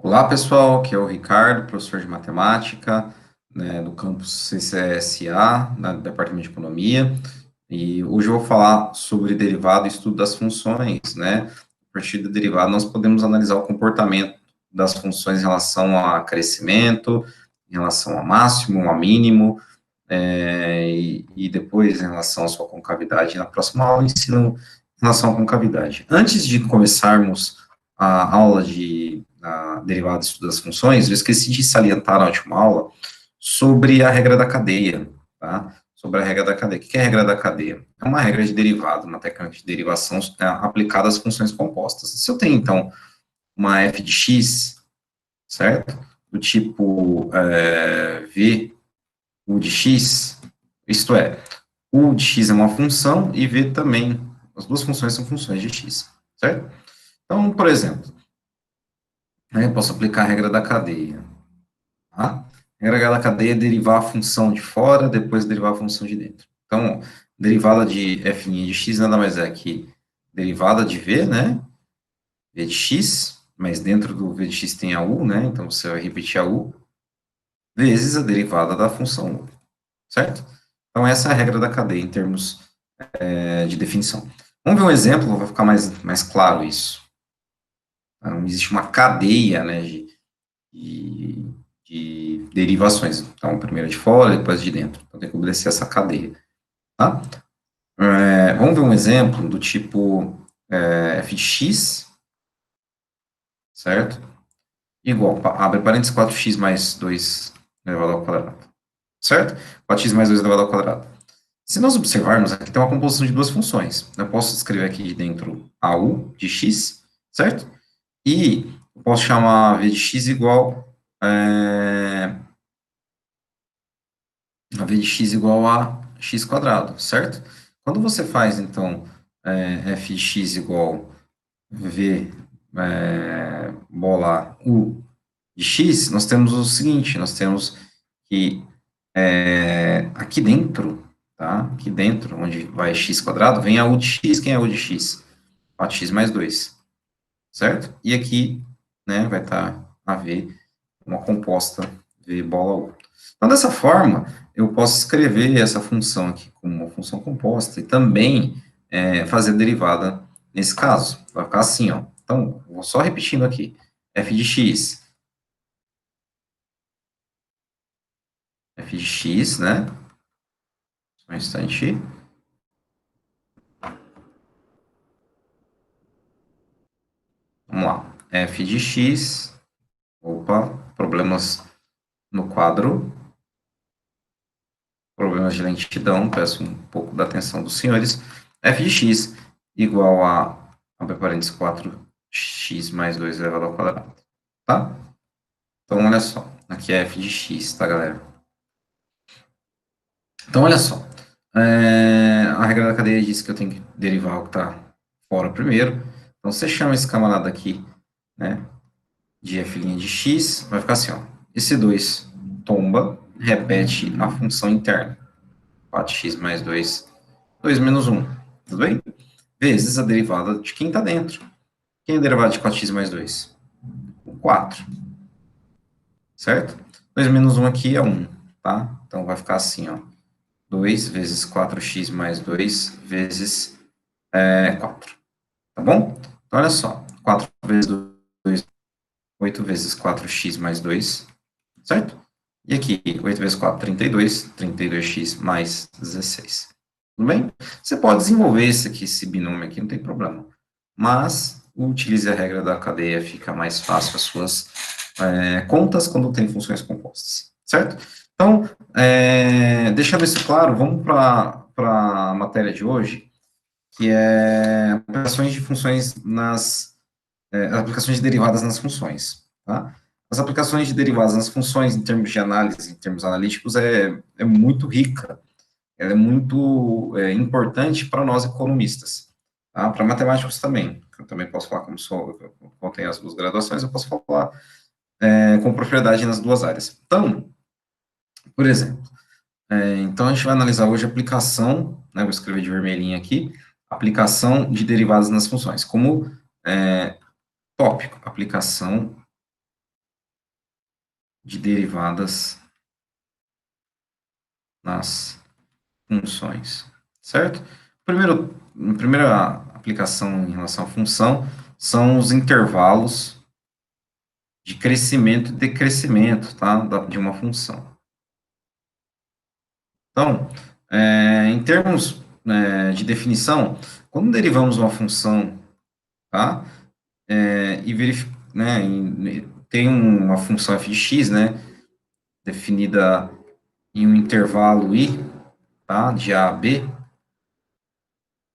Olá, pessoal, aqui é o Ricardo, professor de matemática, né, do campus CCSA, do Departamento de Economia, e hoje eu vou falar sobre derivada e estudo das funções, né? A partir da derivada, nós podemos analisar o comportamento das funções em relação a crescimento, em relação a máximo, a mínimo, e depois em relação à sua concavidade. Na próxima aula, eu ensino em relação à concavidade. Antes de começarmos a aula de derivada e estudo das funções, eu esqueci de salientar na última aula sobre a regra da cadeia, tá? Sobre a regra da cadeia. O que é a regra da cadeia? É uma regra de derivada, uma técnica de derivação aplicada às funções compostas. Se eu tenho, então, uma f de x, certo? Do tipo v u de x, isto é, u de x é uma função e v também. As duas funções são funções de x, certo? Então, por exemplo, né, eu posso aplicar a regra da cadeia. Tá? A regra da cadeia é derivar a função de fora, depois derivar a função de dentro. Então, derivada de f' de x nada mais é que derivada de v, né? V de x, mas dentro do v de x tem a u, né? Então, você vai repetir a u, vezes a derivada da função u, certo? Então, essa é a regra da cadeia em termos de definição. Vamos ver um exemplo, vai ficar mais claro isso. Então, existe uma cadeia, né, de, de derivações. Então, primeiro de fora, depois de dentro. Então, tem que obedecer essa cadeia. Tá? Vamos ver um exemplo do tipo f de x, certo? Igual, abre parênteses, 4x mais 2 elevado ao quadrado. Certo? 4x mais 2 elevado ao quadrado. Se nós observarmos, aqui tem uma composição de duas funções. Eu posso escrever aqui de dentro a u de x, certo? E eu posso chamar v de x igual a v de x igual a x quadrado, certo? Quando você faz, então, f de x igual v bola u de x, nós temos o seguinte, nós temos que aqui dentro, tá? Aqui dentro, onde vai x quadrado, vem a u de x. Quem é a u de x? 4x mais 2, certo? E aqui, né, vai estar a v, uma composta v bola u. Então, dessa forma, eu posso escrever essa função aqui como uma função composta e também fazer a derivada nesse caso. Vai ficar assim, ó. Então, vou só repetindo aqui. f de x, né? Só um instante. Vamos lá. F de x. Opa, problemas no quadro. Problemas de lentidão. Peço um pouco da atenção dos senhores. F de x igual a, abre parênteses, 4x mais 2 elevado ao quadrado. Tá? Então, olha só. Aqui é f de x, tá, galera? Então, olha só. A regra da cadeia diz que eu tenho que derivar o que está fora primeiro. Então, você chama esse camarada aqui, né, de f' de x, vai ficar assim, ó. Esse 2 tomba, repete a função interna. 4x mais 2, 2 menos 1, tudo bem? Vezes a derivada de quem está dentro. Quem é a derivada de 4x mais 2? O 4, certo? 2 menos 1 aqui é 1, tá? Então, vai ficar assim, ó. 2 vezes 4x mais 2 vezes 4, tá bom? Então, olha só. 4 vezes 2, 8 vezes 4x mais 2, certo? E aqui, 8 vezes 4, 32, 32x mais 16. Tudo bem? Você pode desenvolver esse binômio aqui, não tem problema. Mas, utilize a regra da cadeia, fica mais fácil as suas contas quando tem funções compostas, certo? Então, deixando isso claro, vamos para a matéria de hoje, que é aplicações de funções aplicações de derivadas nas funções, tá? As aplicações de derivadas nas funções, em termos de análise, em termos analíticos, é muito rica, ela é muito importante para nós economistas, tá? Para matemáticos também, eu também posso falar como tenho as duas graduações, eu posso falar com propriedade nas duas áreas. Então, por exemplo, então a gente vai analisar hoje a aplicação, né, vou escrever de vermelhinho aqui, aplicação de derivadas nas funções, como tópico, aplicação de derivadas nas funções, certo? A primeira aplicação em relação à função são os intervalos de crescimento e decrescimento, tá? De uma função. Então, em termos de definição, quando derivamos uma função, tá? E né, tem uma função f de x, né? Definida em um intervalo i, tá? De a a b,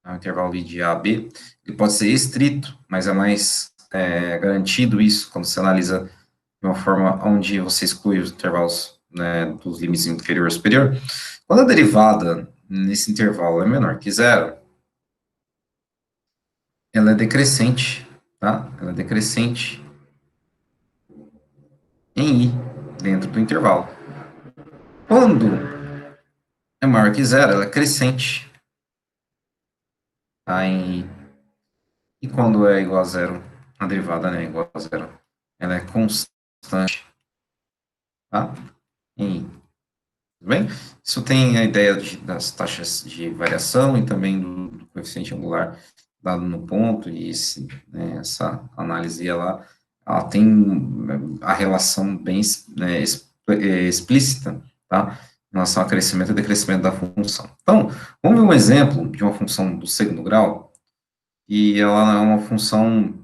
um intervalo i de a a b, ele pode ser estrito, mas é mais garantido isso quando você analisa de uma forma onde você exclui os intervalos, né, dos limites inferior e superior. Quando a derivada nesse intervalo é menor que zero, ela é decrescente, tá? Ela é decrescente em i dentro do intervalo. Quando é maior que zero, ela é crescente, tá? Em i. E quando é igual a zero, a derivada, né, é igual a zero, ela é constante, tá? Em i. Tudo bem? Isso tem a ideia das taxas de variação e também do coeficiente angular dado no ponto, e né, essa análise ela tem a relação bem, né, explícita, tá? Em relação ao crescimento e decrescimento da função. Então, vamos ver um exemplo de uma função do segundo grau, e ela é uma função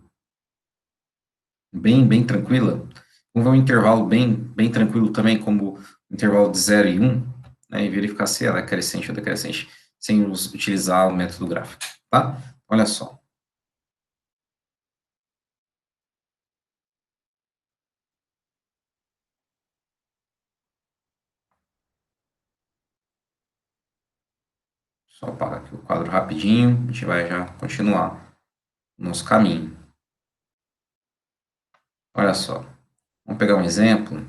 bem tranquila. Vamos ver um intervalo bem tranquilo também, como o intervalo de 0 e 1, né, e verificar se ela é crescente ou decrescente, sem utilizar o método gráfico, tá? Olha só. Só apagar aqui o quadro rapidinho, a gente vai já continuar o nosso caminho. Olha só. Vamos pegar um exemplo.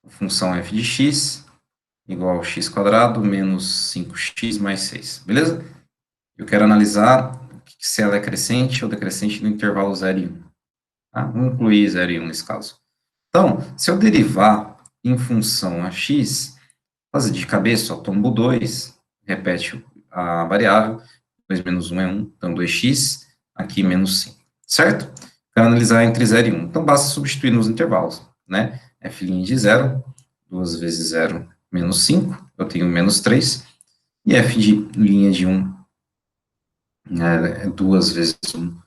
A função f de x igual a x quadrado menos 5x mais 6, beleza? Eu quero analisar se ela é crescente ou decrescente no intervalo 0 e 1. Tá? Vamos incluir 0 e 1 nesse caso. Então, se eu derivar em função a x, fazer de cabeça, ó, tombo 2, repete a variável, 2 menos 1 é 1, então 2x, aqui menos 5, certo? Quero analisar entre 0 e 1. Então, basta substituir nos intervalos, né? f' de 0, 2 vezes 0, menos 5, eu tenho menos 3, e f de linha de 1 é 2 vezes 1,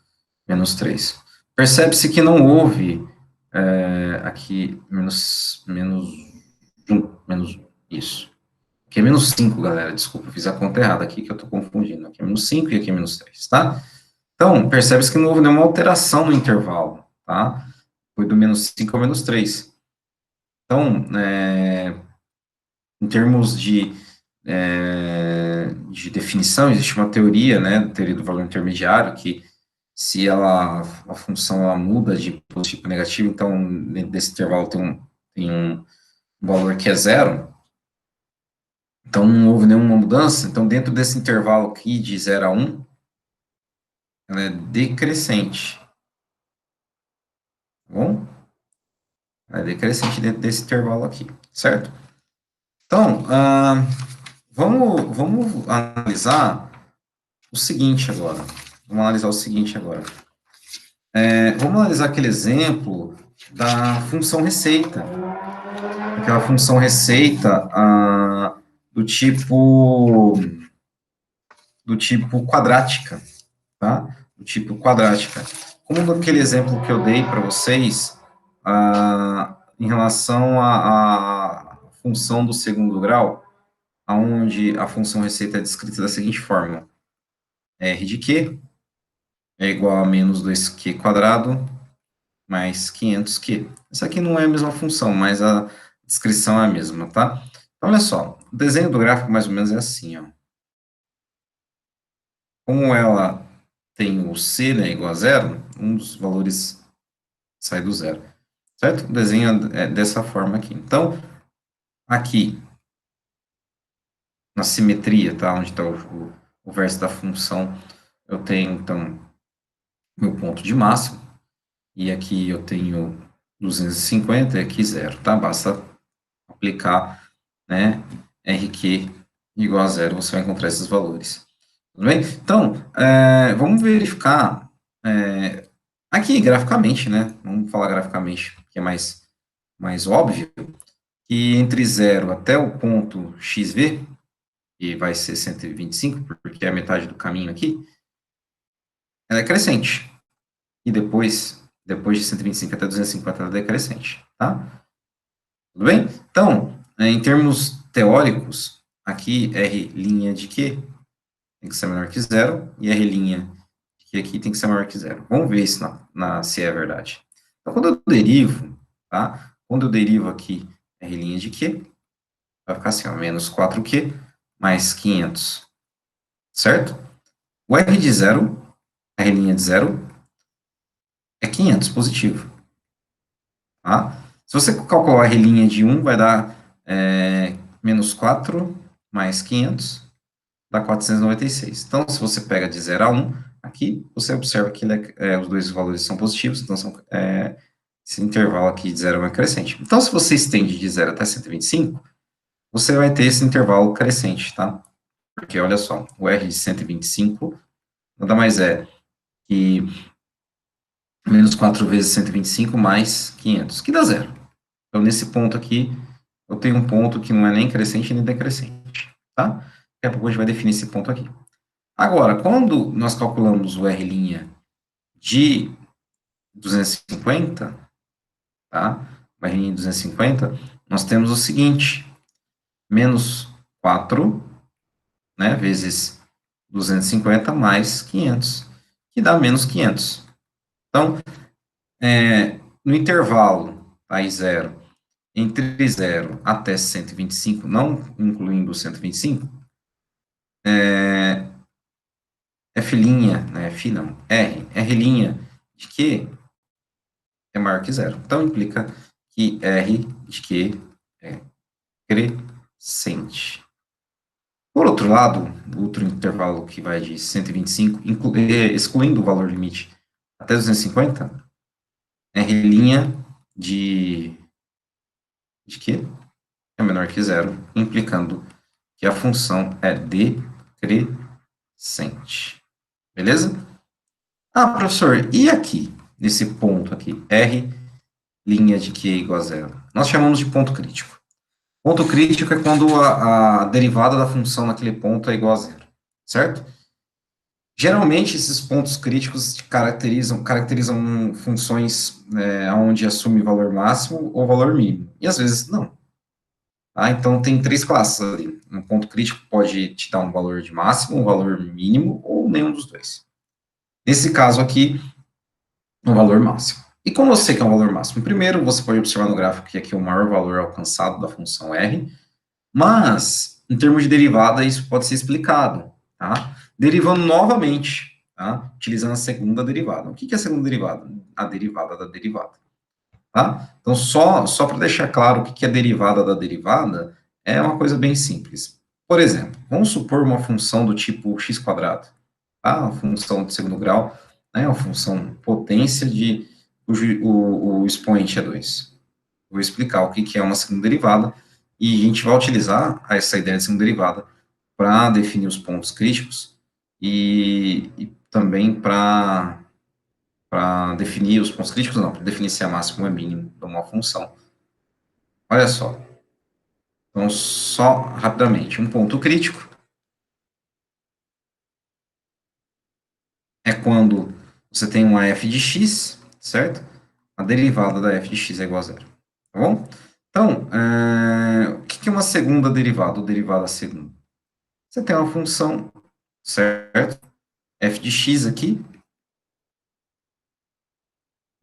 menos 3. Percebe-se que não houve aqui menos 1, isso. Aqui é menos 5, galera, desculpa, fiz a conta errada aqui, que eu estou confundindo. Aqui é menos 5 e aqui é menos 3, tá? Então, percebe-se que não houve nenhuma alteração no intervalo, tá? Foi do menos 5 ao menos 3. Então, em termos de definição, existe uma teoria, né, teoria do valor intermediário, que se a função ela muda de positivo para negativo, então, dentro desse intervalo tem um valor que é zero, então não houve nenhuma mudança, então dentro desse intervalo aqui de 0 a 1, ela é decrescente, tá bom? Ela é decrescente dentro desse intervalo aqui, certo? Então, vamos analisar o seguinte agora. Vamos analisar o seguinte agora. Vamos analisar aquele exemplo da função receita. Aquela função receita do tipo quadrática, tá? Do tipo quadrática. Como naquele exemplo que eu dei para vocês, em relação à função do segundo grau, onde a função receita é descrita da seguinte forma: r de q é igual a menos 2q quadrado mais 500q. Essa aqui não é a mesma função, mas a descrição é a mesma, tá? Então, olha só, o desenho do gráfico mais ou menos é assim, ó. Como ela tem o c, né, igual a zero, um dos valores sai do zero, certo? O desenho é dessa forma aqui. Então, aqui, na simetria, tá? Onde está o verso da função, eu tenho, então, meu ponto de máximo, e aqui eu tenho 250 e aqui 0, tá? Basta aplicar, né, RQ igual a 0, você vai encontrar esses valores. Tudo bem? Então, vamos verificar aqui graficamente, né? Vamos falar graficamente, que é mais óbvio, que entre 0 até o ponto XV, que vai ser 125, porque é a metade do caminho aqui, ela é crescente. E depois de 125 até 250, ela é decrescente, tá? Tudo bem? Então, em termos teóricos, aqui R' de Q tem que ser menor que zero, e R' de Q aqui tem que ser maior que zero. Vamos ver isso se é verdade. Então, quando eu derivo, tá? Quando eu derivo aqui R' de Q, vai ficar assim, ó, menos 4Q mais 500, certo? O R de zero, R' de zero, é 500 positivo, tá? Se você calcular R' de 1, vai dar menos 4 mais 500, dá 496. Então, se você pega de 0 a 1, aqui, você observa que os dois valores são positivos, então esse intervalo aqui de 0 é crescente. Então, se você estende de 0 até 125, você vai ter esse intervalo crescente, tá? Porque, olha só, o R de 125 nada mais é que menos 4 vezes 125 mais 500, que dá zero. Então, nesse ponto aqui, eu tenho um ponto que não é nem crescente nem decrescente, tá? Daqui a pouco a gente vai definir esse ponto aqui. Agora, quando nós calculamos o R' de 250, tá? O R' de 250, nós temos o seguinte, menos 4, né, vezes 250 mais 500, que dá menos 500. Então, no intervalo, aí zero, entre 0 até 125, não incluindo o 125, F', né, F não, R' de Q é maior que zero. Então, implica que R de Q é crescente. Por outro lado, outro intervalo que vai de 125, excluindo o valor limite até 250, R' de Q é menor que zero, implicando que a função é decrescente. Beleza? Ah, professor, e aqui, nesse ponto aqui, R' de Q igual a zero? Nós chamamos de ponto crítico. Ponto crítico é quando a derivada da função naquele ponto é igual a zero, certo? Geralmente, esses pontos críticos caracterizam funções onde assume valor máximo ou valor mínimo, e às vezes não. Tá? Então, tem três classes ali. Um ponto crítico pode te dar um valor de máximo, um valor mínimo, ou nenhum dos dois. Nesse caso aqui, um valor máximo. E como eu sei que é um valor máximo? Primeiro, você pode observar no gráfico que aqui é o maior valor alcançado da função r, mas, em termos de derivada, isso pode ser explicado, tá? Derivando novamente, tá? Utilizando a segunda derivada. O que é a segunda derivada? A derivada da derivada, tá? Então, só para deixar claro o que é derivada da derivada, é uma coisa bem simples. Por exemplo, vamos supor uma função do tipo x quadrado, tá? Uma função de segundo grau, né? Uma função potência o expoente é 2. Vou explicar o que é uma segunda derivada, e a gente vai utilizar essa ideia de segunda derivada para definir os pontos críticos e também para definir os pontos críticos, não, para definir se é máximo ou é mínimo de uma função. Olha só. Então, só rapidamente, um ponto crítico é quando você tem uma f de x, certo? A derivada da f de x é igual a zero, tá bom? Então, o que é uma segunda derivada, ou derivada segunda? Você tem uma função, certo? F de x aqui,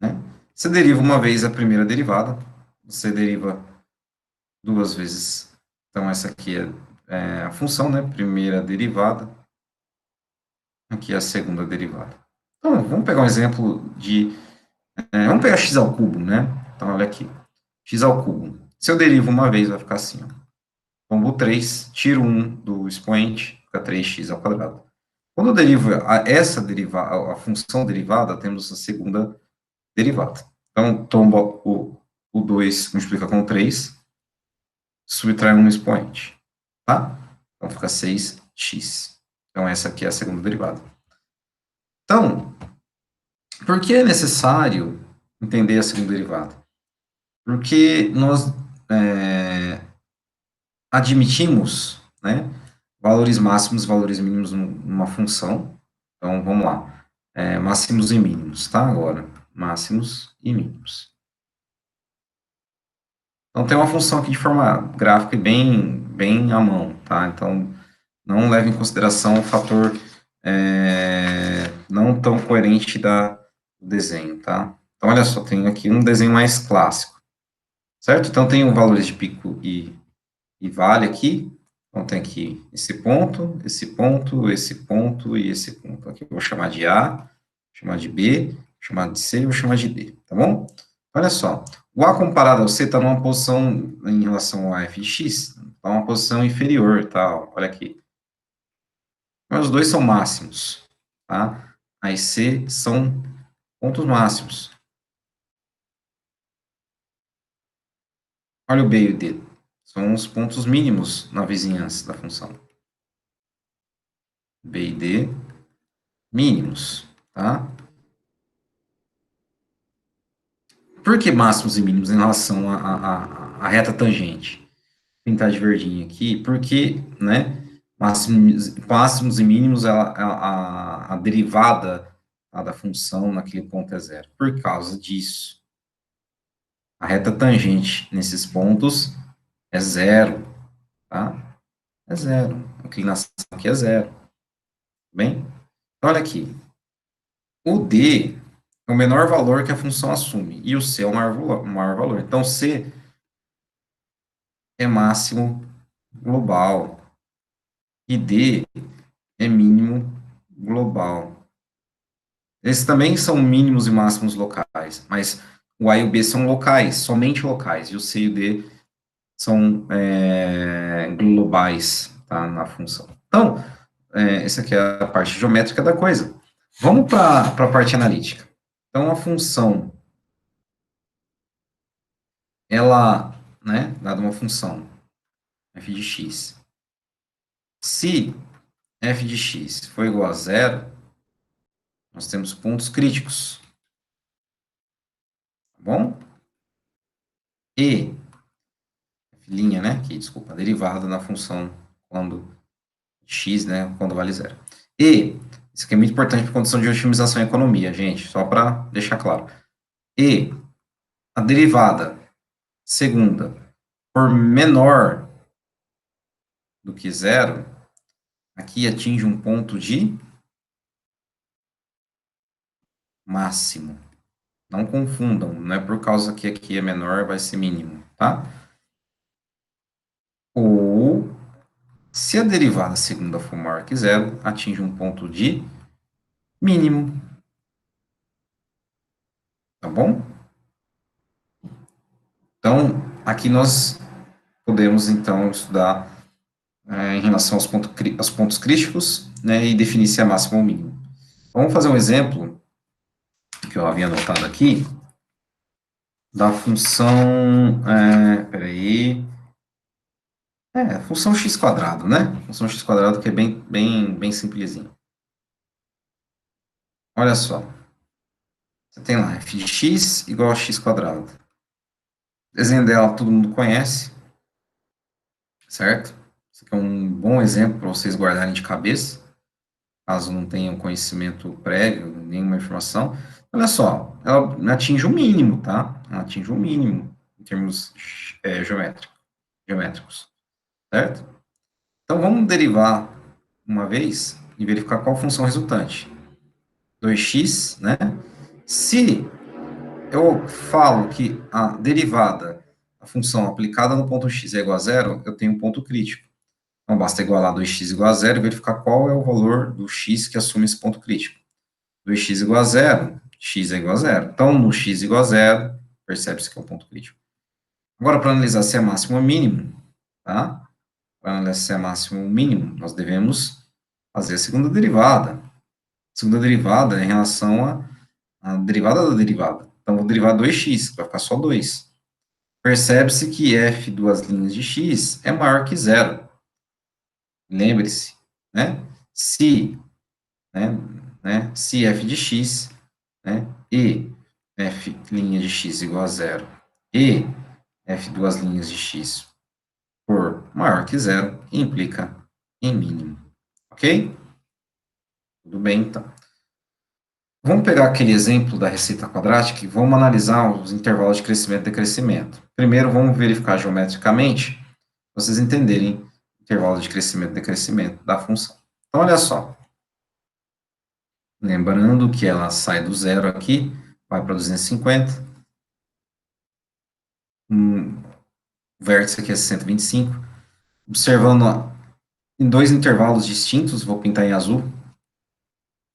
né? Você deriva uma vez a primeira derivada, você deriva duas vezes. Então, essa aqui é a função, né? Primeira derivada, aqui é a segunda derivada. Então, vamos pegar um exemplo vamos pegar x ao cubo, né? Então, olha aqui, x ao cubo. Se eu derivo uma vez, vai ficar assim, ó. Tombo 3, tiro 1 do expoente, fica 3x ao quadrado. Quando eu derivo essa derivada, a função derivada, temos a segunda derivada. Então, tomba o 2 multiplica com 3, subtrai um expoente, tá? Então, fica 6x. Então, essa aqui é a segunda derivada. Então, por que é necessário entender a segunda derivada? Porque nós admitimos, né, valores máximos e valores mínimos numa função. Então, vamos lá. Máximos e mínimos, tá? Agora, máximos e mínimos. Então, tem uma função aqui de forma gráfica e bem à mão, tá? Então, não leve em consideração o fator não tão coerente do desenho, tá? Então, olha só, tem aqui um desenho mais clássico, certo? Então, tem o valores de pico e vale aqui. Então, tem aqui esse ponto, esse ponto, esse ponto e esse ponto. Aqui eu vou chamar de A, vou chamar de B, vou chamar de C e vou chamar de D, tá bom? Olha só, o A comparado ao C está numa posição em relação ao F de X, está uma posição inferior, tá? Olha aqui. Mas os dois são máximos, tá? A e C são pontos máximos. Olha o B e o D. São os pontos mínimos na vizinhança da função. B e D, mínimos, tá? Por que máximos e mínimos em relação à reta tangente? Vou pintar de verdinho aqui, porque, né, máximos e mínimos, a derivada da função naquele ponto é zero. Por causa disso, a reta tangente nesses pontos é zero, tá? É zero. A inclinação aqui é zero. Bem, olha aqui. O D é o menor valor que a função assume, e o C é o maior valor. Então, C é máximo global, e D é mínimo global. Esses também são mínimos e máximos locais, mas o A e o B são locais, somente locais, e o C e o D são globais, tá, na função. Então, essa aqui é a parte geométrica da coisa. Vamos para a parte analítica. Então, a função, ela, né, dada uma função, f de x, se f de x for igual a zero, nós temos pontos críticos, tá bom? E, linha, né, aqui, desculpa, derivada na função quando x, né, quando vale zero. E, isso aqui é muito importante para condição de otimização e economia, gente, só para deixar claro. E, a derivada segunda for menor do que zero, aqui atinge um ponto de máximo. Não confundam, não é por causa que aqui é menor, vai ser mínimo, tá? Ou, se a derivada segunda for maior que zero, atinge um ponto de mínimo. Tá bom? Então, aqui nós podemos, então, estudar em relação aos pontos críticos, né, e definir se é máximo ou mínimo. Vamos fazer um exemplo, que eu havia anotado aqui, da função, peraí, função x quadrado, né? Função x quadrado que é bem simplesinho. Olha só, você tem lá f de x igual a x quadrado. O desenho dela todo mundo conhece, certo? Esse aqui é um bom exemplo para vocês guardarem de cabeça, caso não tenham conhecimento prévio, nenhuma informação. Olha só, ela atinge o mínimo, tá? Ela atinge o mínimo em termos geométricos, certo? Então, vamos derivar uma vez e verificar qual função resultante. 2x, né? Se eu falo que a derivada, a função aplicada no ponto x é igual a zero, eu tenho um ponto crítico. Então, basta igualar 2x igual a zero e verificar qual é o valor do x que assume esse ponto crítico. 2x igual a zero, x é igual a zero. Então, no x igual a zero, percebe-se que é um ponto crítico. Agora, para analisar se é máximo ou mínimo, tá? Para analisar se é máximo ou mínimo, nós devemos fazer a segunda derivada. A segunda derivada é em relação à derivada da derivada. Então, vou derivar 2x, vai ficar só 2. Percebe-se que f duas linhas de x é maior que zero. Lembre-se, né? Se, se f de x, e f' de x igual a zero, e f duas linhas de x for maior que zero, implica em mínimo. Ok? Tudo bem, então. Vamos pegar aquele exemplo da receita quadrática e vamos analisar os intervalos de crescimento e decrescimento. Primeiro, vamos verificar geometricamente, para vocês entenderem o intervalo de crescimento e decrescimento da função. Então, olha só. Lembrando que ela sai do zero aqui, vai para 250. O vértice aqui é 125. Observando em dois intervalos distintos, vou pintar em azul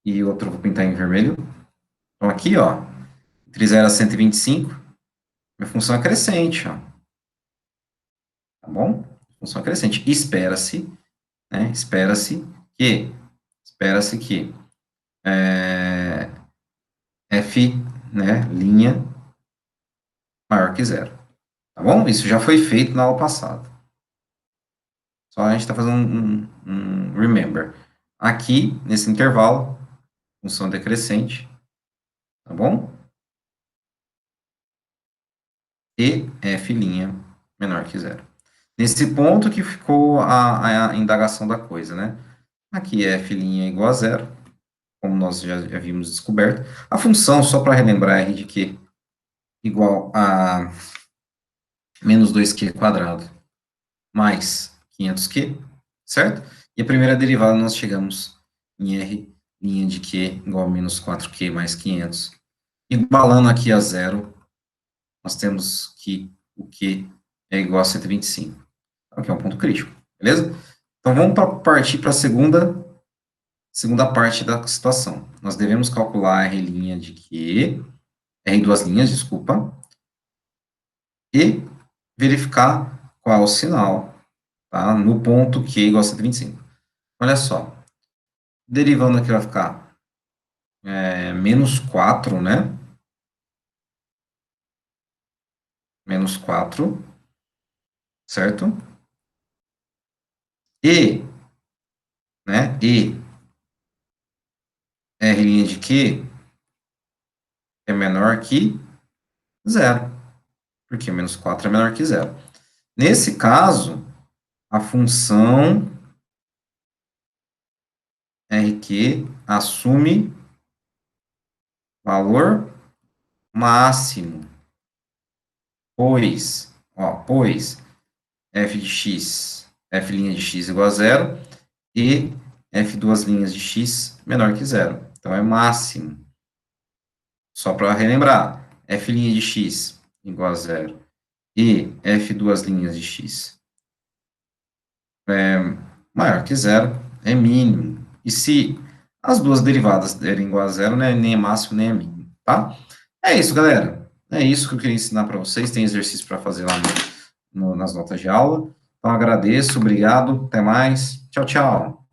e outro vou pintar em vermelho. Então, aqui, ó, entre 0 a 125, minha função é crescente, ó. Tá bom? Função é crescente. Espera-se, espera-se que f, linha maior que zero. Tá bom? Isso já foi feito na aula passada. Só a gente está fazendo um remember. Aqui, nesse intervalo, função decrescente, tá bom? E f' menor que zero. Nesse ponto que ficou a indagação da coisa, né? Aqui f' igual a zero, como nós já havíamos descoberto. A função, só para relembrar, é de q igual a menos 2q quadrado mais 500q, certo? E a primeira derivada nós chegamos em r' de q igual a menos 4q mais 500. Igualando aqui a zero, nós temos que o q é igual a 125. Aqui é um ponto crítico, beleza? Então, vamos partir para a segunda parte da situação. Nós devemos calcular r' de q, r duas linhas, desculpa, e verificar qual é o sinal, tá? No ponto q igual a 125. Olha só, derivando aqui vai ficar menos 4, né? Menos 4, certo? E, r' de q é menor que zero, porque menos 4 é menor que zero. Nesse caso, a função RQ assume valor máximo, pois f de x, f' de x igual a zero, e f duas linhas de x menor que zero. Então, é máximo. Só para relembrar, f' de x igual a zero e f duas linhas de x maior que zero é mínimo. E se as duas derivadas derem igual a zero, né, nem é máximo nem é mínimo, tá? É isso, galera. É isso que eu queria ensinar para vocês. Tem exercício para fazer lá nas notas de aula. Então, agradeço, obrigado, até mais. Tchau, tchau.